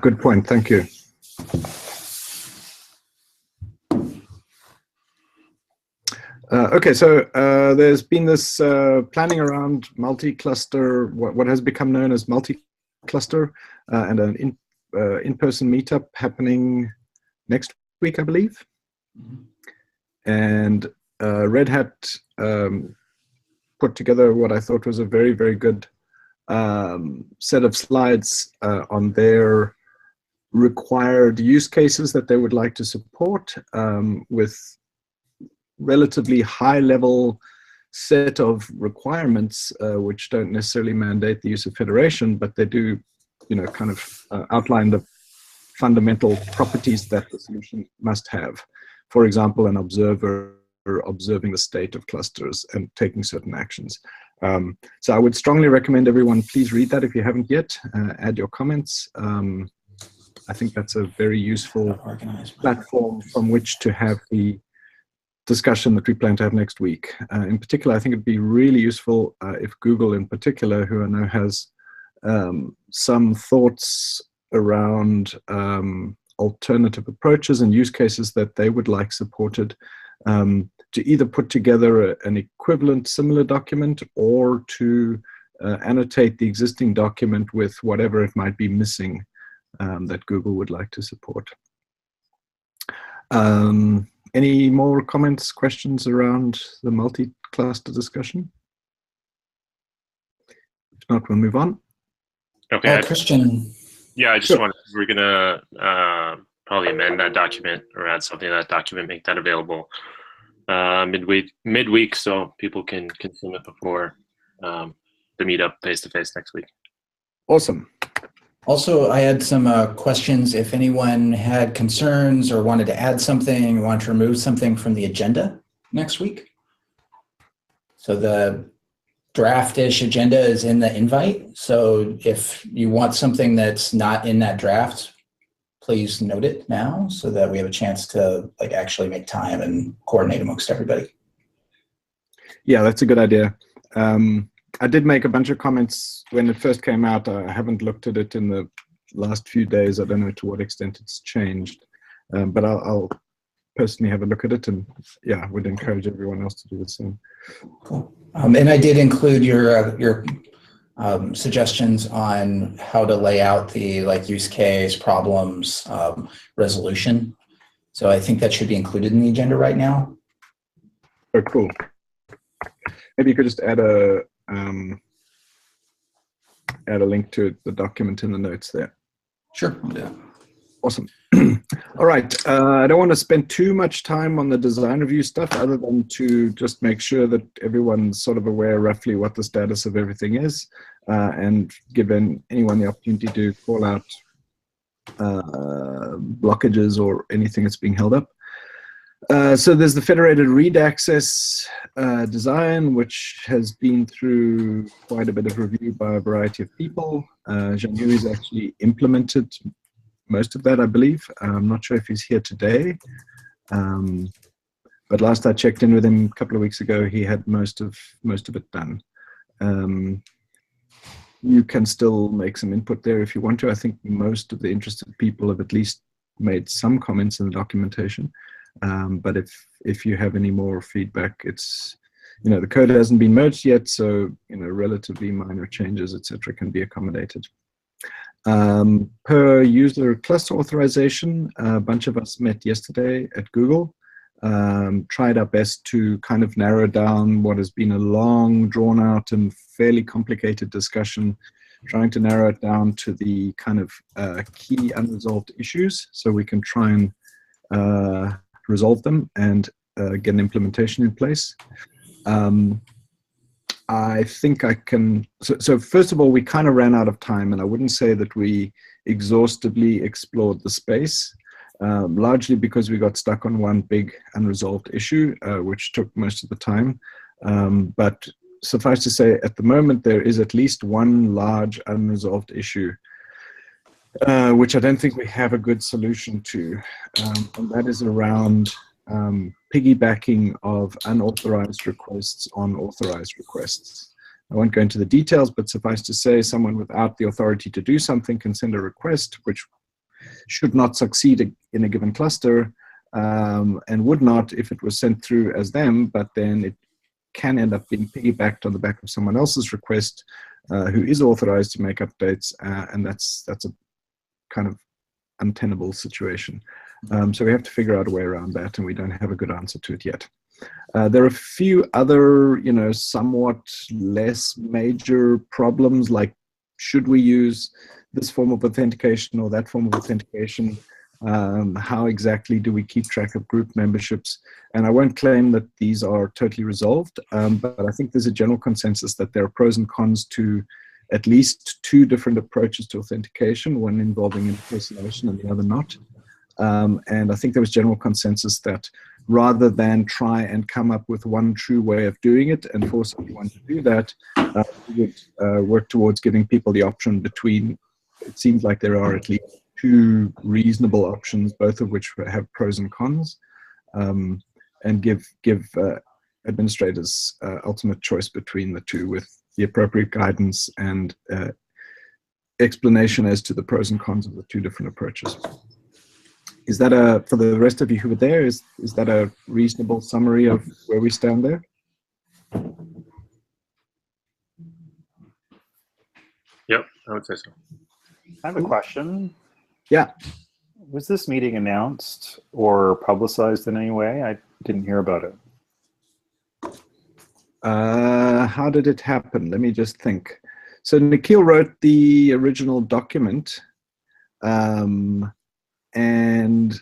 Good point. Thank you. Okay, so there's been this planning around multi-cluster, what has become known as multi-cluster, and an in-person meetup happening next week, I believe. And Red Hat put together what I thought was a very, very good set of slides on their required use cases that they would like to support with relatively high-level set of requirements, which don't necessarily mandate the use of federation, but they do, kind of outline the fundamental properties that the solution must have. For example, an observer observing the state of clusters and taking certain actions. So I would strongly recommend everyone please read that if you haven't yet. Add your comments. I think that's a very useful platform from which to have the discussion that we plan to have next week. In particular, I think it'd be really useful if Google in particular, who I know has some thoughts around alternative approaches and use cases that they would like supported, to either put together an equivalent similar document or to annotate the existing document with whatever it might be missing that Google would like to support. Any more comments, questions around the multi-cluster discussion? If not, we'll move on. Okay. Christian. Yeah, I just wanted, we're gonna probably amend that document or add something to that document, make that available midweek so people can consume it before the meetup face-to-face next week. Awesome. Also, I had some questions. If anyone had concerns or wanted to add something, wanted to remove something from the agenda next week. So the draft-ish agenda is in the invite. So if you want something that's not in that draft, please note it now so that we have a chance to actually make time and coordinate amongst everybody. Yeah, that's a good idea. I did make a bunch of comments when it first came out. I haven't looked at it in the last few days. I don't know to what extent it's changed, but I'll personally have a look at it, and yeah, would encourage everyone else to do the same. Cool. And I did include your suggestions on how to lay out the use case, problems, resolution. So I think that should be included in the agenda right now. Oh, cool. Maybe you could just add a link to the document in the notes there. Sure, I'll do that. Awesome. All right. I don't want to spend too much time on the design review stuff other than to just make sure that everyone's sort of aware roughly what the status of everything is, and give anyone the opportunity to call out blockages or anything that's being held up. So there's the federated read access design, which has been through quite a bit of review by a variety of people. Jean-Louis actually implemented most of that, I believe. I'm not sure if he's here today, but last I checked in with him a couple of weeks ago, he had most of it done. You can still make some input there if you want to. I think most of the interested people have at least made some comments in the documentation. But if you have any more feedback, it's, the code hasn't been merged yet, so, relatively minor changes, etc., can be accommodated. Per user cluster authorization, a bunch of us met yesterday at Google, tried our best to kind of narrow down what has been a long, drawn out and fairly complicated discussion, trying to narrow it down to the kind of key unresolved issues so we can try and resolve them and get an implementation in place. I think I can, so first of all, we kind of ran out of time, and I wouldn't say that we exhaustively explored the space, largely because we got stuck on one big unresolved issue, which took most of the time. But suffice to say, at the moment, there is at least one large unresolved issue, which I don't think we have a good solution to, and that is around piggybacking of unauthorized requests on authorized requests. I won't go into the details, but suffice to say, someone without the authority to do something can send a request which should not succeed in a given cluster, and would not if it was sent through as them, but then it can end up being piggybacked on the back of someone else's request who is authorized to make updates, and that's a kind of untenable situation. So we have to figure out a way around that, and we don't have a good answer to it yet. There are a few other, somewhat less major problems, like should we use this form of authentication or that form of authentication? How exactly do we keep track of group memberships? And I won't claim that these are totally resolved, but I think there's a general consensus that there are pros and cons to at least two different approaches to authentication, one involving impersonation and the other not. And I think there was general consensus that rather than try and come up with one true way of doing it and force everyone to do that, we would work towards giving people the option between, it seems like there are at least two reasonable options, both of which have pros and cons, and give administrators ultimate choice between the two with the appropriate guidance and explanation as to the pros and cons of the two different approaches. Is that for the rest of you who were there, is that a reasonable summary of where we stand there? Yep, I would say so. I have a question. Yeah. Was this meeting announced or publicized in any way? I didn't hear about it. How did it happen? Let me just think. So Nikhil wrote the original document, and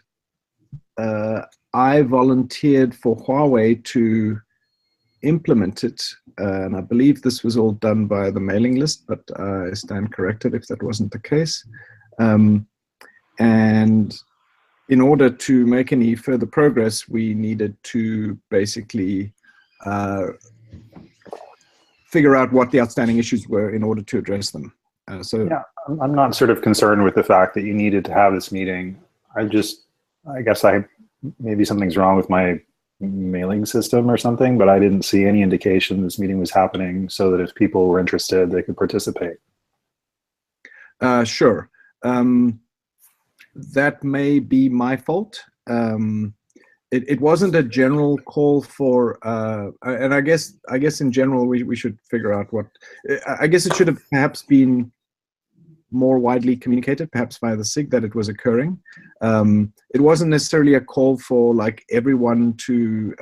I volunteered for Huawei to implement it, and I believe this was all done by the mailing list, but I stand corrected if that wasn't the case. And in order to make any further progress, we needed to basically figure out what the outstanding issues were in order to address them. Yeah, I'm not sort of concerned with the fact that you needed to have this meeting. I guess maybe something's wrong with my mailing system or something, but I didn't see any indication this meeting was happening so that if people were interested, they could participate. Sure. That may be my fault. It wasn't a general call for, and I guess in general we should figure out what. I guess it should have perhaps been more widely communicated, perhaps via the SIG, that it was occurring. It wasn't necessarily a call for like everyone to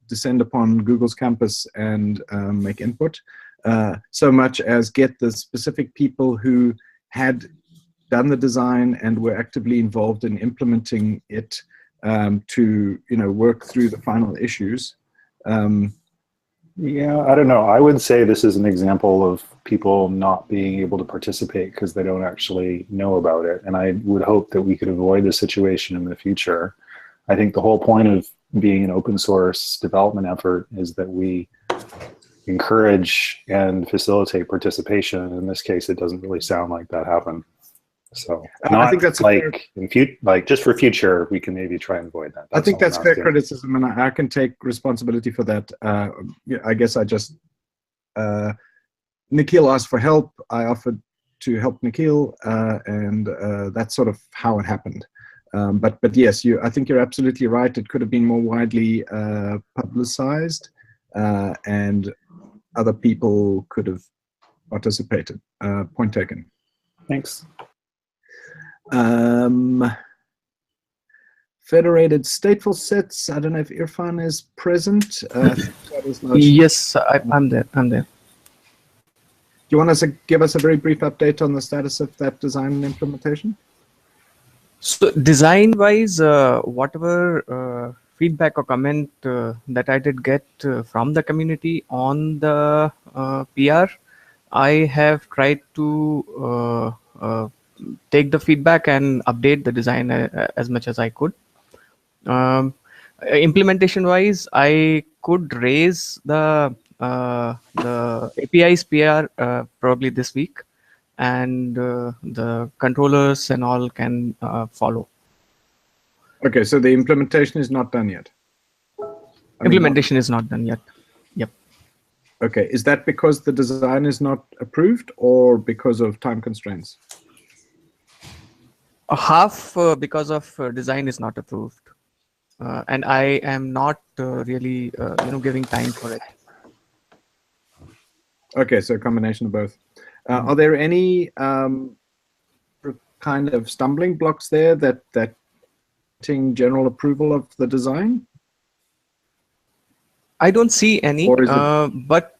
descend upon Google's campus and make input, so much as get the specific people who had done the design and were actively involved in implementing it to work through the final issues. Yeah, I don't know. I would say this is an example of people not being able to participate because they don't actually know about it. And I would hope that we could avoid this situation in the future. I think the whole point of being an open source development effort is that we encourage and facilitate participation. In this case, it doesn't really sound like that happened. So I think that's like just for future, we can maybe try and avoid that. I think that's fair criticism, and I can take responsibility for that. I guess I just Nikhil asked for help. I offered to help Nikhil, and that's sort of how it happened. But yes, I think you're absolutely right. It could have been more widely publicized, and other people could have participated. Point taken. Thanks. Federated stateful sets. I don't know if Irfan is present. Yes, I'm there. Do you want to give us a very brief update on the status of that design and implementation? So design-wise, whatever feedback or comment that I did get from the community on the PR, I have tried to take the feedback and update the design as much as I could. Implementation wise, I could raise the APIs PR probably this week, and the controllers and all can follow. Okay, so the implementation is not done yet. Implementation is not done yet. Yep. Okay, is that because the design is not approved or because of time constraints? Half because of design is not approved, and I am not really giving time for it. Okay, so a combination of both. Are there any kind of stumbling blocks there that general approval of the design? I don't see any, Or but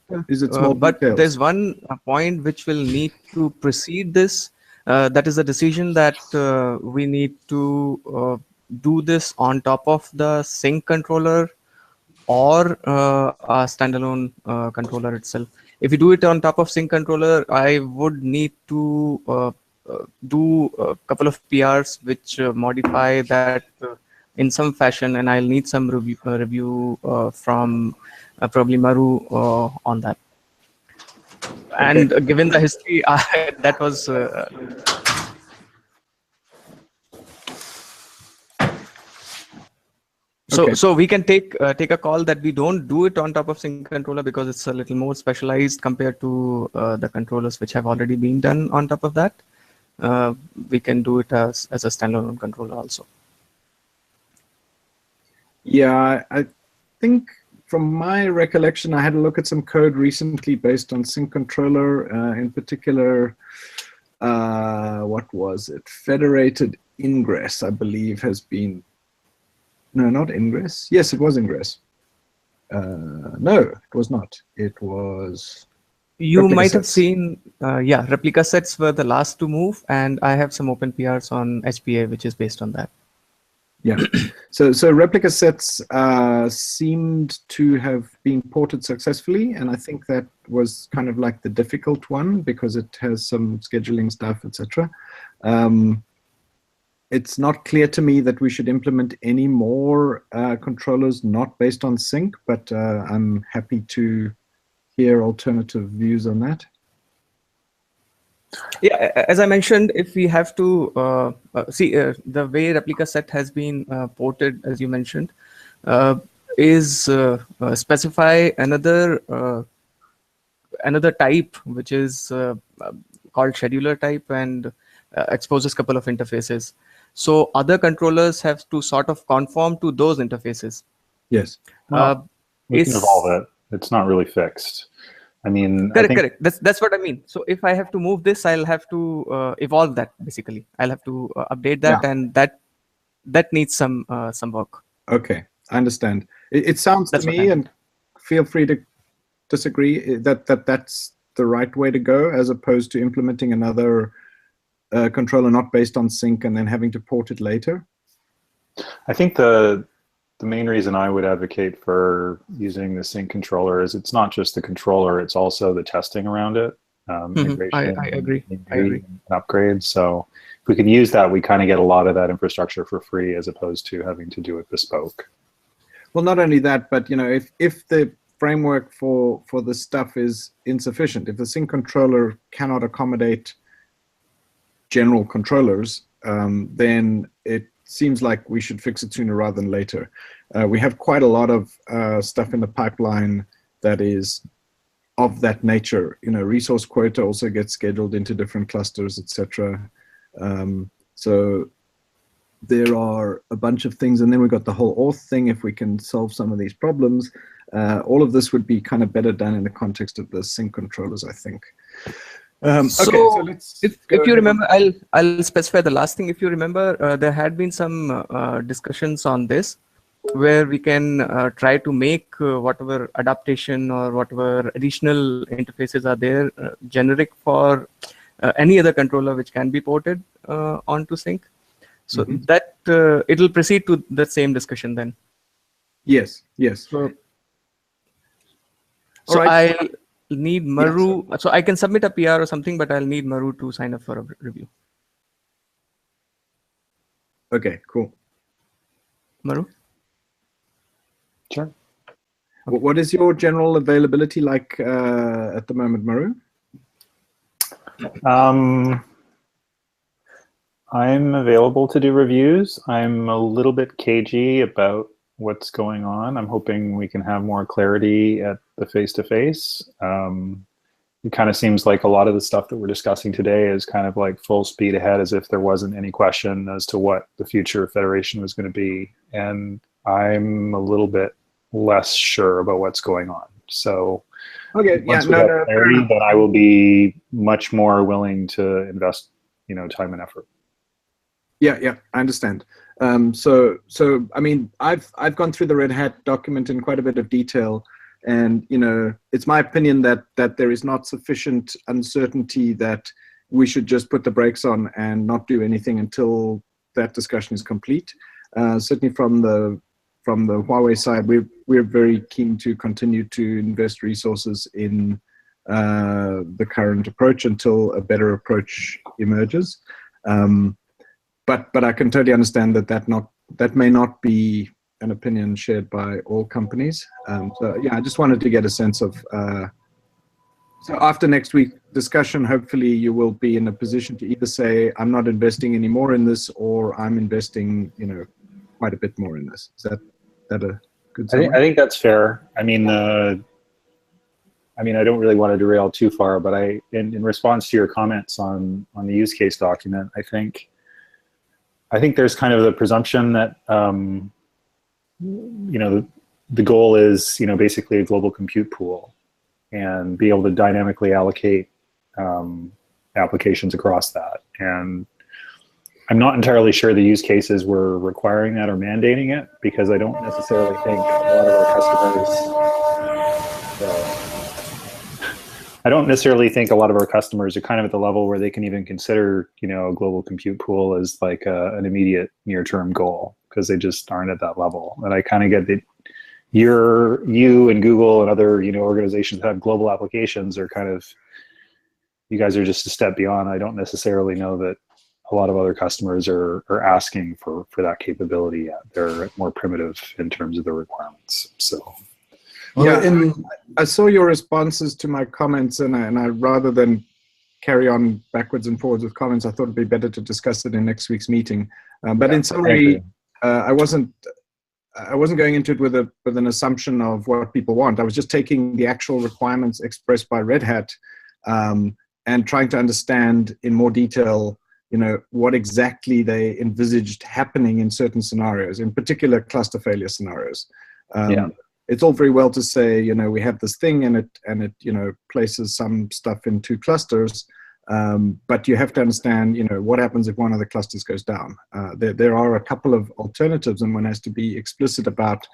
small but details? there's one point which will need to precede this. That is a decision that we need to do this on top of the sync controller or a standalone controller itself. If you do it on top of sync controller, I would need to do a couple of PRs which modify that in some fashion, and I'll need some review from probably Maru on that. And given the history, that was so we can take a call that we don't do it on top of sync controller because it's a little more specialized compared to the controllers which have already been done on top of that. We can do it as a standalone controller also. Yeah, I think from my recollection, I had a look at some code recently based on sync controller, in particular, what was it? Federated ingress, I believe, has been. No, not ingress. Yes, it was ingress. No, it was not. It was. You might have seen, yeah, replica sets were the last to move, and I have some open PRs on HPA, which is based on that. Yeah, so replica sets seemed to have been ported successfully, and I think that was kind of like the difficult one because it has some scheduling stuff, etc. It's not clear to me that we should implement any more controllers not based on sync, but I'm happy to hear alternative views on that. Yeah, as I mentioned, if we have to see the way replica set has been ported, as you mentioned, is specify another type, which is called scheduler type, and exposes a couple of interfaces. So other controllers have to sort of conform to those interfaces. Yes. Well, we can evolve it. It's not really fixed. I mean, correct. That's what I mean. So if I have to move this, I'll have to evolve that. Basically, I'll have to update that, yeah. And that needs some work. Okay, I understand. It sounds to me, and feel free to disagree, that's the right way to go, as opposed to implementing another controller not based on sync and then having to port it later. I think the main reason I would advocate for using the sync controller is it's not just the controller, it's also the testing around it. Integration, I agree. And upgrades. So if we can use that, we kind of get a lot of that infrastructure for free as opposed to having to do it bespoke. Well, not only that, but if the framework for the stuff is insufficient, if the sync controller cannot accommodate general controllers, then it seems like we should fix it sooner rather than later. We have quite a lot of stuff in the pipeline that is of that nature. Resource quota also gets scheduled into different clusters, etc. So there are a bunch of things, and then we've got the whole auth thing. If we can solve some of these problems, all of this would be kind of better done in the context of the sync controllers, I think. So if you remember, I'll specify the last thing. If you remember, there had been some discussions on this, where we can try to make whatever adaptation or whatever additional interfaces are there generic for any other controller which can be ported onto sync. So that it'll proceed to the same discussion then. Yes. So I'll need Maru. So I can submit a PR or something, but I'll need Maru to sign up for a review. Okay, cool. Maru? Sure. Okay. What is your general availability like at the moment, Maru? I'm available to do reviews. I'm a little bit cagey about what's going on. I'm hoping we can have more clarity at the face-to-face. It kind of seems like a lot of the stuff that we're discussing today is kind of like full speed ahead, as if there wasn't any question as to what the future of Federation was going to be. And I'm a little bit less sure about what's going on. So Okay, once we have clarity, then I will be much more willing to invest, time and effort. Yeah, I understand. So I mean, I've gone through the Red Hat document in quite a bit of detail. And it's my opinion that there is not sufficient uncertainty that we should just put the brakes on and not do anything until that discussion is complete. Certainly from the Huawei side, we're very keen to continue to invest resources in the current approach until a better approach emerges. But I can totally understand that may not be an opinion shared by all companies. So yeah, I just wanted to get a sense of, so after next week's discussion, hopefully you will be in a position to either say, I'm not investing any more in this, or I'm investing, quite a bit more in this. Is that a good summary? I think that's fair. I mean, I don't really want to derail too far, but in response to your comments on the use case document, I think there's kind of the presumption that, the goal is, basically a global compute pool and be able to dynamically allocate applications across that. And I'm not entirely sure the use cases were requiring that or mandating it, because I don't necessarily think a lot of our customers are kind of at the level where they can even consider, a global compute pool as like an immediate near-term goal, because they just aren't at that level. And I kind of get that you and Google and other, organizations that have global applications are kind of, you guys are just a step beyond. I don't necessarily know that a lot of other customers are asking for that capability yet. They're more primitive in terms of the requirements. So. Yeah, and I saw your responses to my comments, and I rather than carry on backwards and forwards with comments, I thought it'd be better to discuss it in next week's meeting. But in summary, I wasn't going into it with an assumption of what people want. I was just taking the actual requirements expressed by Red Hat and trying to understand in more detail, what exactly they envisaged happening in certain scenarios, in particular cluster failure scenarios. It's all very well to say, we have this thing and it places some stuff in two clusters, but you have to understand, what happens if one of the clusters goes down. There are a couple of alternatives, and one has to be explicit about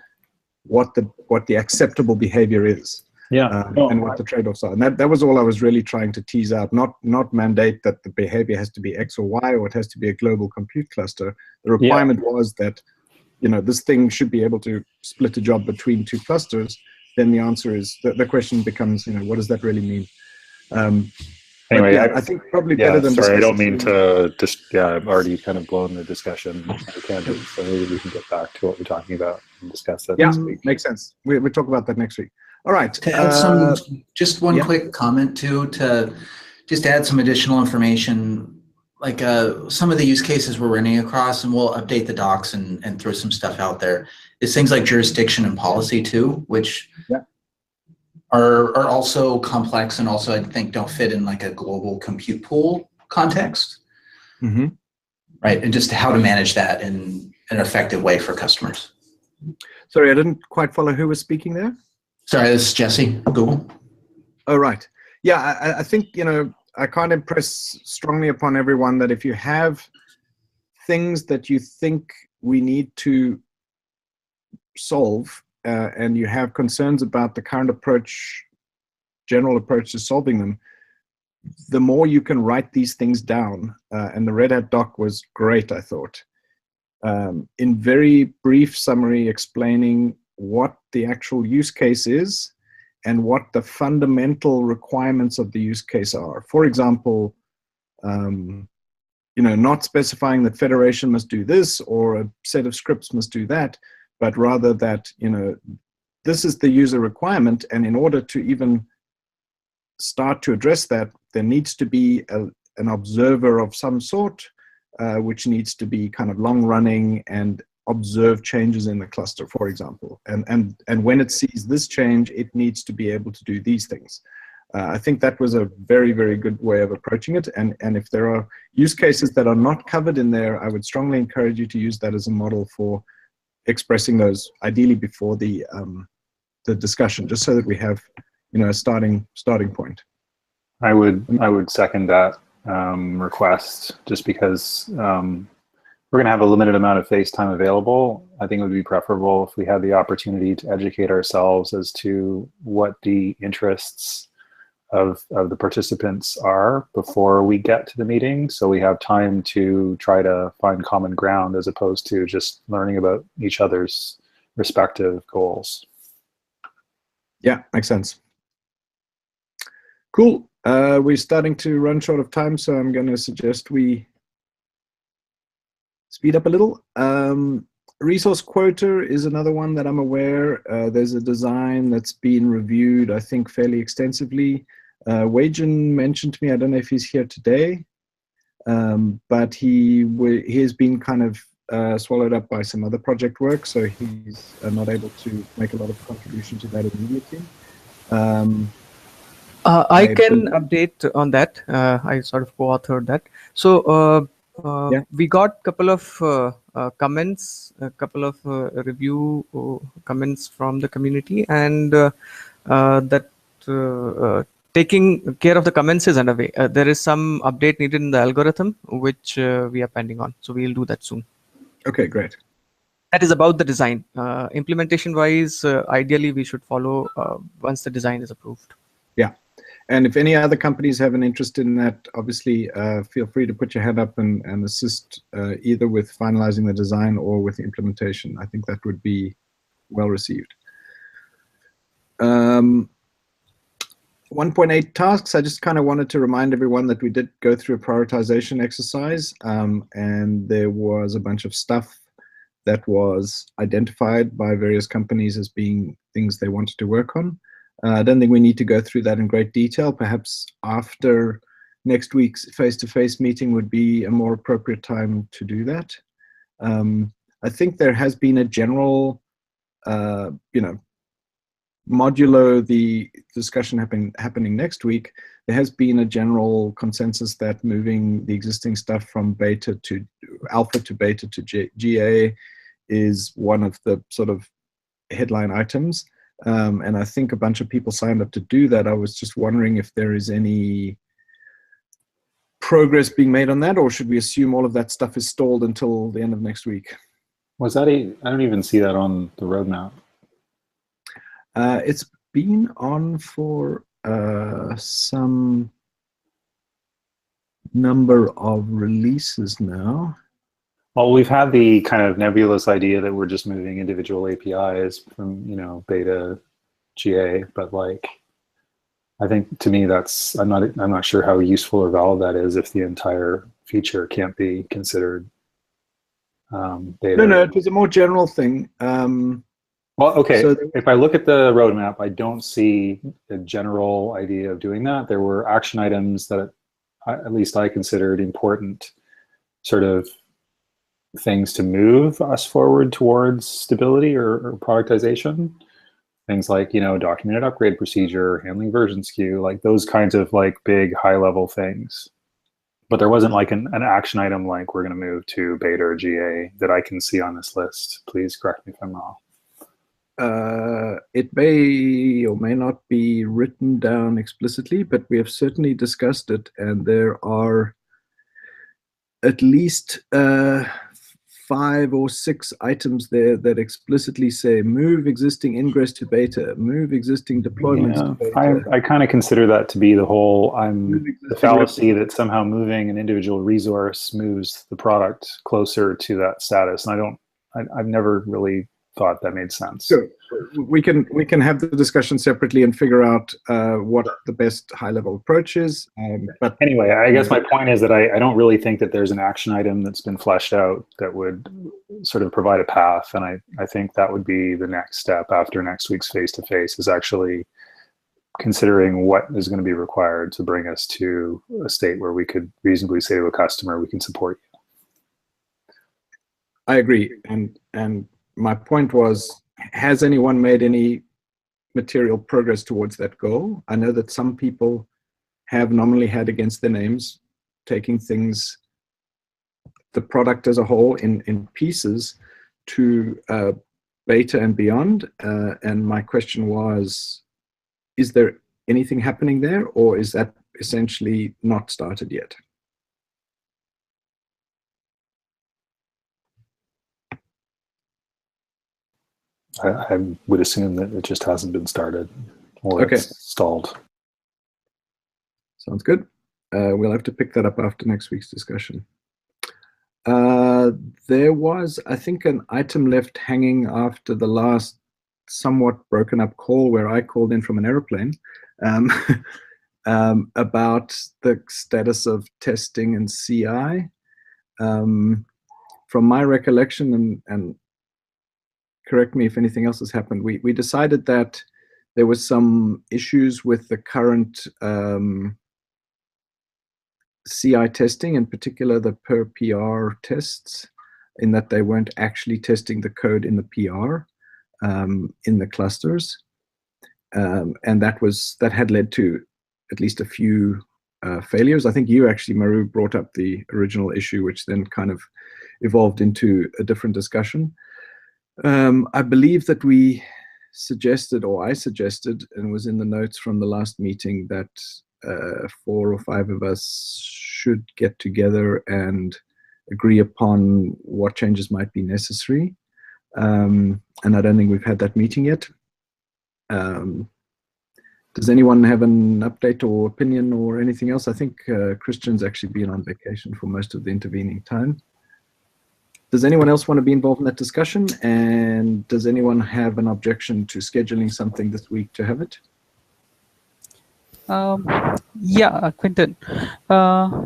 what the acceptable behavior is. And what the trade-offs are. And that was all I was really trying to tease out, not mandate that the behavior has to be X or Y, or it has to be a global compute cluster. The requirement was that, this thing should be able to split a job between two clusters. Then the answer is, the question becomes, what does that really mean? Anyway, I think probably better than. Sorry, I don't mean to just. I've already kind of blown the discussion. So maybe we can get back to what we're talking about and discuss that next week. Makes sense. We'll talk about that next week. All right. To add just one quick comment too, to just add some additional information. Like some of the use cases we're running across, and we'll update the docs and throw some stuff out there, is things like jurisdiction and policy too, which are also complex and also I think don't fit in like a global compute pool context. Mm-hmm. Right, and just how to manage that in an effective way for customers. Sorry, I didn't quite follow who was speaking there. Sorry, this is Jesse, Google. Oh, right. Yeah, I think, I can't impress strongly upon everyone that if you have things that you think we need to solve and you have concerns about the current approach, general approach to solving them, the more you can write these things down. And the Red Hat doc was great, I thought. In very brief summary explaining what the actual use case is and what the fundamental requirements of the use case are. For example, not specifying that Federation must do this or a set of scripts must do that, but rather that, this is the user requirement, and in order to even start to address that, there needs to be an observer of some sort, which needs to be kind of long running and observe changes in the cluster, for example. And when it sees this change, it needs to be able to do these things. I think that was a very, very good way of approaching it. And if there are use cases that are not covered in there, I would strongly encourage you to use that as a model for expressing those, ideally before the discussion, just so that we have, a starting point. I would second that request, just because we're going to have a limited amount of face time available. I think it would be preferable if we had the opportunity to educate ourselves as to what the interests of the participants are before we get to the meeting, so we have time to try to find common ground as opposed to just learning about each other's respective goals. Yeah, makes sense. Cool. We're starting to run short of time, so I'm going to suggest we speed up a little. Resource quota is another one that I'm aware. There's a design that's been reviewed, I think, fairly extensively. Wajan mentioned to me, I don't know if he's here today, but he has been kind of swallowed up by some other project work, so he's not able to make a lot of contribution to that immediately. I can update on that. I sort of co-authored that. So yeah. We got a couple of comments, a couple of review comments from the community, and taking care of the comments is underway. There is some update needed in the algorithm, which we are pending on. So we'll do that soon. Okay, great. That is about the design. Implementation wise, ideally we should follow once the design is approved. Yeah. And if any other companies have an interest in that, obviously feel free to put your hand up and assist either with finalizing the design or with the implementation. I think that would be well received. 1.8 tasks. I just kind of wanted to remind everyone that we did go through a prioritization exercise, and there was a bunch of stuff that was identified by various companies as being things they wanted to work on. I don't think we need to go through that in great detail. Perhaps after next week's face-to-face meeting would be a more appropriate time to do that. I think there has been a general, modulo the discussion happening next week, there has been a general consensus that moving the existing stuff from beta to alpha to beta to GA is one of the sort of headline items. And I think a bunch of people signed up to do that. I was just wondering if there is any progress being made on that, or should we assume all of that stuff is stalled until the end of next week? Was that I don't even see that on the roadmap. It's been on for some number of releases now. Well, we've had the kind of nebulous idea that we're just moving individual APIs from, beta GA, but like, I think to me that's I'm not sure how useful or valid that is if the entire feature can't be considered beta. No, it was a more general thing. Well, okay. So if I look at the roadmap, I don't see a general idea of doing that. There were action items that at least I considered important sort of things to move us forward towards stability or productization. Things like, documented upgrade procedure, handling version skew, like those kinds of like big high level things. But there wasn't like an action item like we're going to move to beta or GA that I can see on this list. Please correct me if I'm wrong. It may or may not be written down explicitly, but we have certainly discussed it, and there are at least 5 or 6 items there that explicitly say move existing ingress to beta, move existing deployments to beta. I kind of consider that to be the whole the fallacy that somehow moving an individual resource moves the product closer to that status. And I've never really thought that made sense. Sure. We can have the discussion separately and figure out what the best high-level approach is. But anyway, I guess my point is that I don't really think that there's an action item that's been fleshed out that would sort of provide a path. And I think that would be the next step after next week's face-to-face is actually considering what is going to be required to bring us to a state where we could reasonably say to a customer, we can support you. I agree. And my point was, has anyone made any material progress towards that goal? I know that some people have nominally had against their names, taking things, the product as a whole in pieces to beta and beyond. And my question was, is there anything happening there, or is that essentially not started yet? I would assume that it just hasn't been started, or Okay. it's stalled. Sounds good. We'll have to pick that up after next week's discussion. There was, I think, an item left hanging after the last somewhat broken up call where I called in from an airplane about the status of testing and CI. From my recollection, and correct me if anything else has happened, we decided that there was some issues with the current CI testing, in particular the per PR tests, in that they weren't actually testing the code in the PR in the clusters, and that had led to at least a few failures. I think you actually, Maru, brought up the original issue, which then kind of evolved into a different discussion. I believe that we suggested, or I suggested, and was in the notes from the last meeting, that 4 or 5 of us should get together and agree upon what changes might be necessary. And I don't think we've had that meeting yet. Does anyone have an update or opinion or anything else? I think Christian's actually been on vacation for most of the intervening time. Does anyone else want to be involved in that discussion? And does anyone have an objection to scheduling something this week to have it? Yeah, Quinton,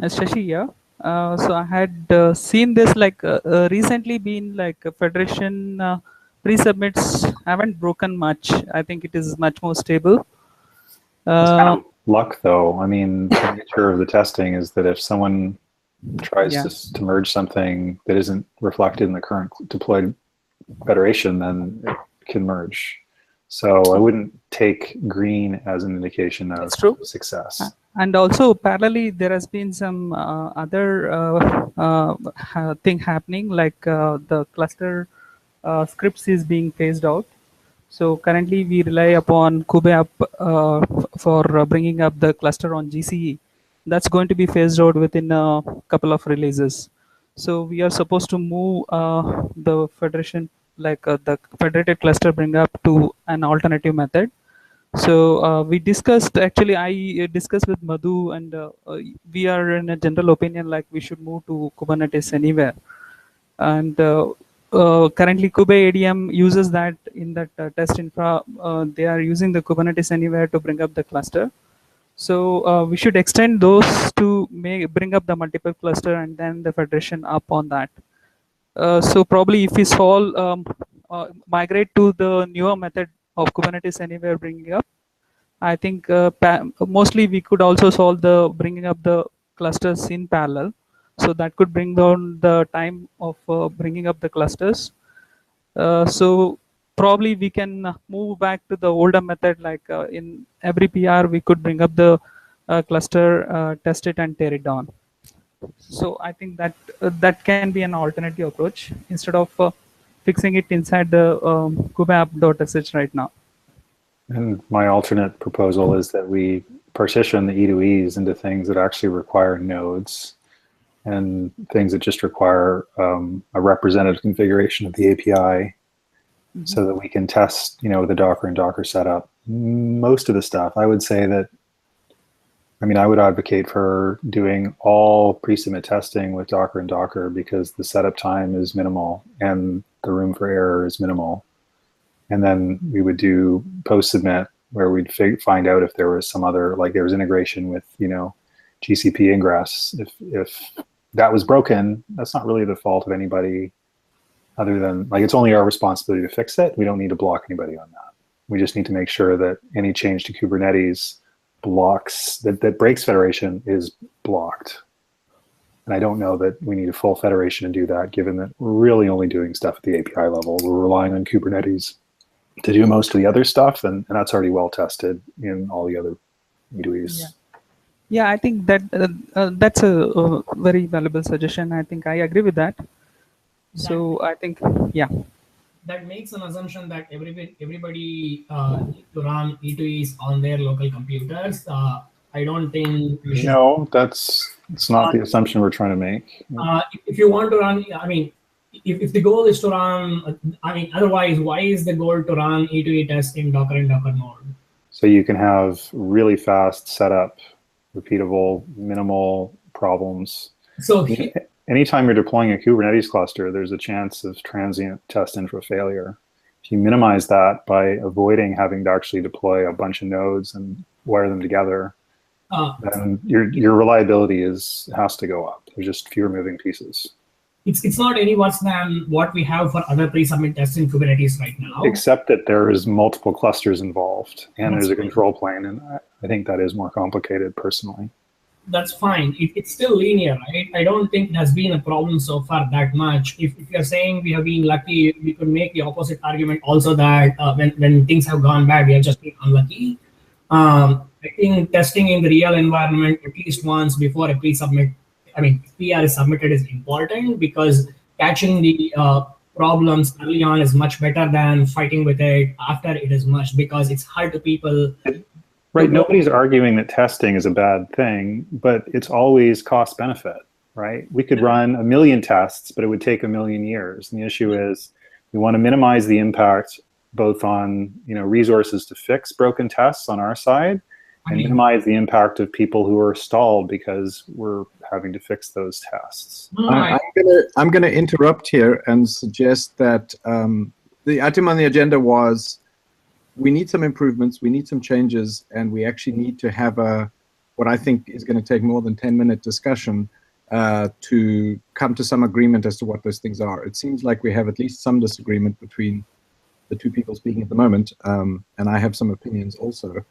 especially yeah. So I had seen this like recently been like Federation pre-submits haven't broken much. I think it is much more stable. It's kind of luck, though. I mean, the nature of the testing is that if someone tries to merge something that isn't reflected in the current deployed federation, then it can merge. So I wouldn't take green as an indication of success. And also parallelly, there has been some other thing happening, like the cluster scripts is being phased out. So currently we rely upon KubeApp for bringing up the cluster on GCE. That's going to be phased out within a couple of releases. So we are supposed to move the federation, like the federated cluster, bring up to an alternative method. So we discussed, actually I discussed with Madhu, and we are in a general opinion like we should move to Kubernetes anywhere. And currently Kube ADM uses that in that test infra. They are using the Kubernetes anywhere to bring up the cluster. So we should extend those to bring up the multiple cluster and then the federation up on that. So probably if we solve, migrate to the newer method of Kubernetes anywhere bringing up, I think mostly we could also solve the bringing up the clusters in parallel. So that could bring down the time of bringing up the clusters. So probably we can move back to the older method, like in every PR we could bring up the cluster, test it and tear it down. So I think that that can be an alternative approach instead of fixing it inside the kubeapp.sh right now. And my alternate proposal is that we partition the E2Es into things that actually require nodes and things that just require a representative configuration of the API, so that we can test, with the Docker and Docker setup. Most of the stuff, I would say that, I would advocate for doing all pre-submit testing with Docker and Docker, because the setup time is minimal and the room for error is minimal. And then we would do post-submit, where we'd find out if there was some other, like there was integration with, GCP ingress. If that was broken, that's not really the fault of anybody, other than, like, it's only our responsibility to fix it. We don't need to block anybody on that. We just need to make sure that any change to Kubernetes blocks, that breaks federation, is blocked. And I don't know that we need a full federation to do that, given that we're really only doing stuff at the API level. We're relying on Kubernetes to do most of the other stuff, and that's already well tested in all the other GUIs. Yeah. Yeah, I think that that's a very valuable suggestion. I think I agree with that. So I think, yeah. That makes an assumption that everybody needs to run E2Es on their local computers. I don't think we should. No, it's not the assumption we're trying to make. If you want to run, I mean, if the goal is to run, I mean, otherwise, why is the goal to run E2E tests in Docker and Docker node? So you can have really fast setup, repeatable, minimal problems. So anytime you're deploying a Kubernetes cluster, there's a chance of transient test infra failure. If you minimize that by avoiding having to actually deploy a bunch of nodes and wire them together, then your reliability has to go up. There's just fewer moving pieces. It's not any worse than what we have for other pre-submit tests in Kubernetes right now. Except that there is multiple clusters involved, and there's a control plane, and I think that is more complicated personally. That's fine. It's still linear, right? I don't think it has been a problem so far that much. If you're saying we have been lucky, we could make the opposite argument also that when things have gone bad, we have just been unlucky. I think testing in the real environment at least once before a pre-submit, I mean, PR is submitted is important, because catching the problems early on is much better than fighting with it after it is merged, because it's hard to people. Right, nobody's arguing that testing is a bad thing, but it's always cost benefit, right? We could run 1 million tests, but it would take 1 million years. And the issue is we want to minimize the impact both on resources to fix broken tests on our side, and minimize the impact of people who are stalled because we're having to fix those tests. I'm going to interrupt here and suggest that the item on the agenda was we need some improvements, we need some changes, and we actually need to have what I think is going to take more than 10-minute discussion to come to some agreement as to what those things are. It seems like we have at least some disagreement between the two people speaking at the moment, and I have some opinions also.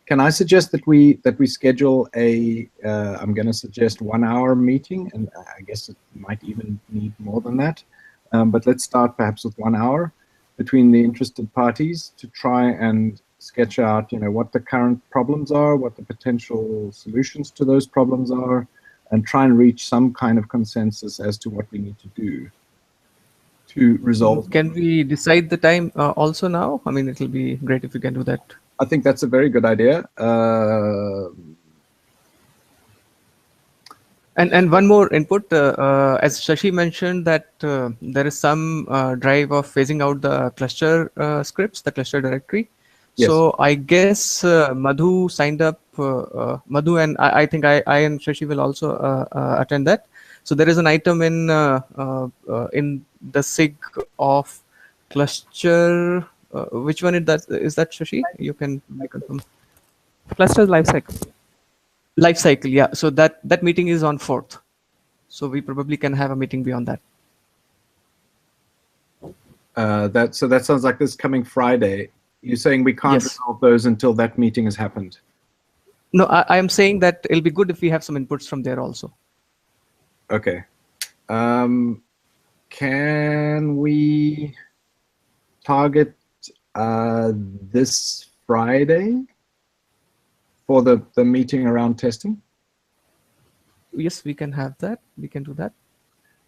Can I suggest that we schedule I'm going to suggest 1-hour meeting, and I guess it might even need more than that. But let's start perhaps with 1 hour between the interested parties to try and sketch out, what the current problems are, what the potential solutions to those problems are, and try and reach some kind of consensus as to what we need to do to resolve. Can we decide the time also now? I mean, it will be great if we can do that. I think that's a very good idea. And one more input, as Shashi mentioned that there is some drive of phasing out the cluster scripts, the cluster directory. Yes. So I guess Madhu signed up, Madhu, and I think I and Shashi will also attend that. So there is an item in the SIG of cluster. Which one is that, Shashi? You can confirm. Cluster lifecycle. Lifecycle, yeah. So that meeting is on 4th. So we probably can have a meeting beyond that. So that sounds like this coming Friday. You're saying we can't Yes. resolve those until that meeting has happened? No, I am saying that it'll be good if we have some inputs from there also. Okay. Can we target this Friday for the meeting around testing? Yes, we can have that. We can do that.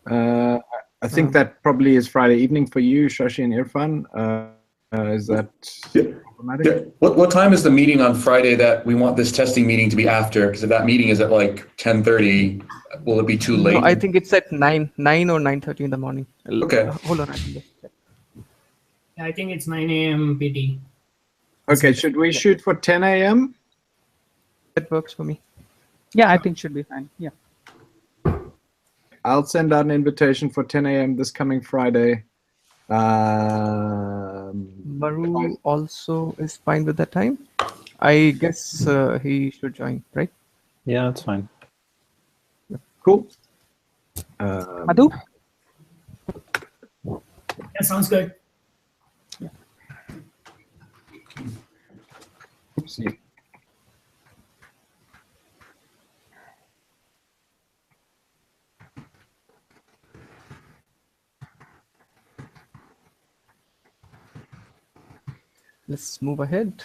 I think that probably is Friday evening for you, Shashi and Irfan. Is that problematic? Yeah. What time is the meeting on Friday that we want this testing meeting to be after? Because if that meeting is at like 10:30, will it be too late? No, I think it's at 9 or 9:30 in the morning. Okay. Hold on. I can just check. I think it's 9 a.m. PT. Okay, should we shoot for 10 a.m.? That works for me. Yeah, I think should be fine. Yeah. I'll send out an invitation for 10 a.m. this coming Friday. Maru also is fine with that time. I guess he should join, right? Yeah, that's fine. Cool. Madhu? Yeah, sounds good. Oopsie. let's move ahead.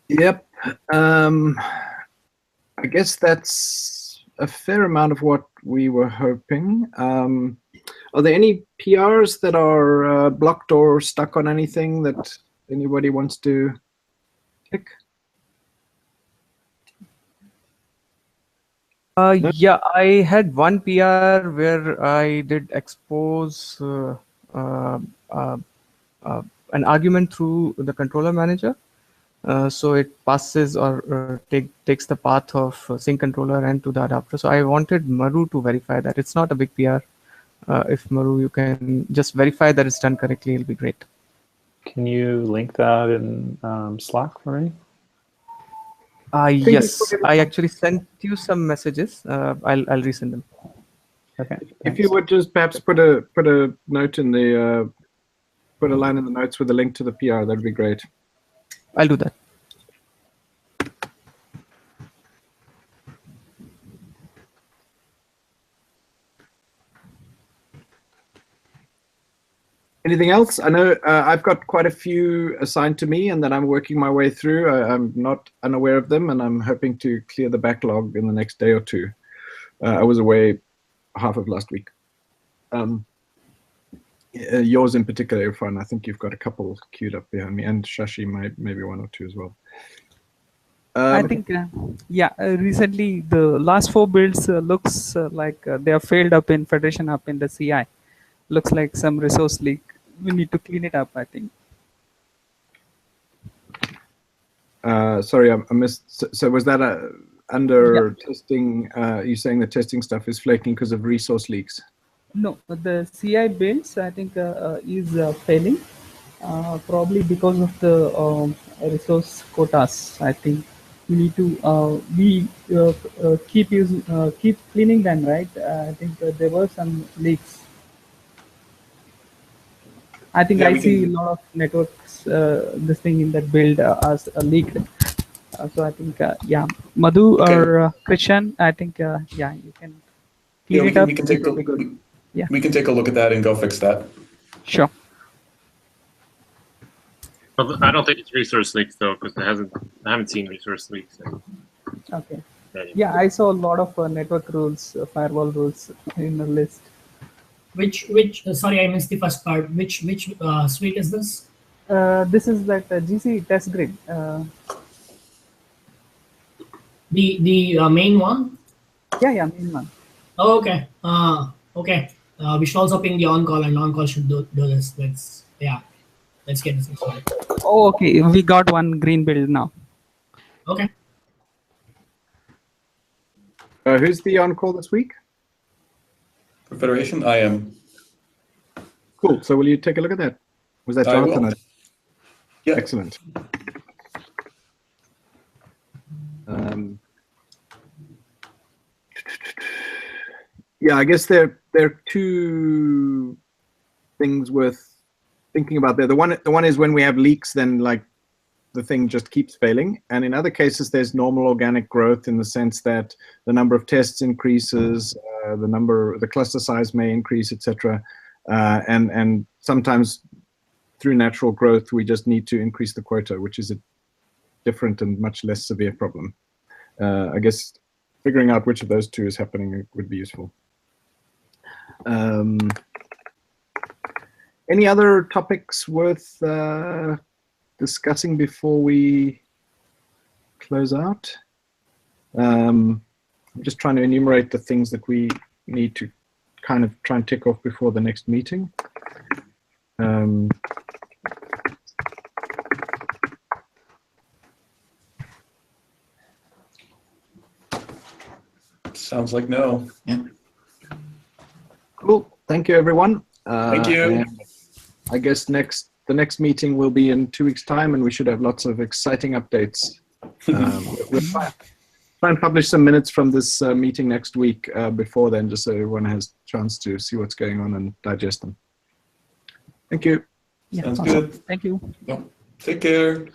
Yep. I guess that's a fair amount of what we were hoping. Are there any PRs that are blocked or stuck on anything that anybody wants to pick? No? Yeah, I had one PR where I did expose an argument through the controller manager. So it passes or takes the path of sync controller and to the adapter. So I wanted Maru to verify that. It's not a big PR. If Maru, you can just verify that it's done correctly, it'll be great. Can you link that in Slack for me? Yes, I actually sent you some messages. I'll resend them. Okay. If you would just perhaps put a note in the put a line in the notes with a link to the PR, that'd be great. I'll do that. Anything else? I know I've got quite a few assigned to me and that I'm working my way through. I'm not unaware of them, and I'm hoping to clear the backlog in the next day or two. I was away half of last week. Yours in particular, Irfan, I think you've got a couple queued up behind me, and Shashi, maybe one or two as well. I think, yeah, recently the last 4 builds looks like they are failed up in Federation up in the CI. Looks like some resource leak. We need to clean it up, I think. Sorry, I missed. So was that under testing? You're saying the testing stuff is flaking because of resource leaks? No, but the CI builds, I think, is failing. Probably because of the resource quotas. I think we need to keep cleaning them, right? I think there were some leaks. I think I see a lot of networks this thing in that build as leaked. So I think yeah, Madhu or Christian, I think yeah, you can clean it up. We can take a look at that and go fix that. Sure. I don't think it's resource leaks though, because I haven't seen resource leaks. Okay. Yeah, I saw a lot of network rules, firewall rules in the list. Which sorry, I missed the first part. Which suite is this? This is that GC test grid. The main one? Yeah, main one. Oh, okay. Okay. We should also ping the on-call, and on-call should do this. Let's get this started. Oh, okay. We got one green build now. Okay. Who's the on-call this week? For Federation, I am. Cool. So will you take a look at that? Was that Jonathan? I will. Yeah. Excellent. Yeah, I guess there are two things worth thinking about there. The one is when we have leaks, then like the thing just keeps failing. And in other cases, there's normal organic growth in the sense that the number of tests increases, the cluster size may increase, etc. And sometimes through natural growth, we just need to increase the quota, which is a different and much less severe problem. I guess figuring out which of those two is happening would be useful. Any other topics worth discussing before we close out? I'm just trying to enumerate the things that we need to kind of try and tick off before the next meeting. Sounds like no. Yeah. Cool. Thank you, everyone. Thank you. I guess the next meeting will be in 2 weeks' time, and we should have lots of exciting updates. We'll try and publish some minutes from this meeting next week before then, just so everyone has a chance to see what's going on and digest them. Thank you. Yeah, Sounds awesome. good. Thank you. Take care.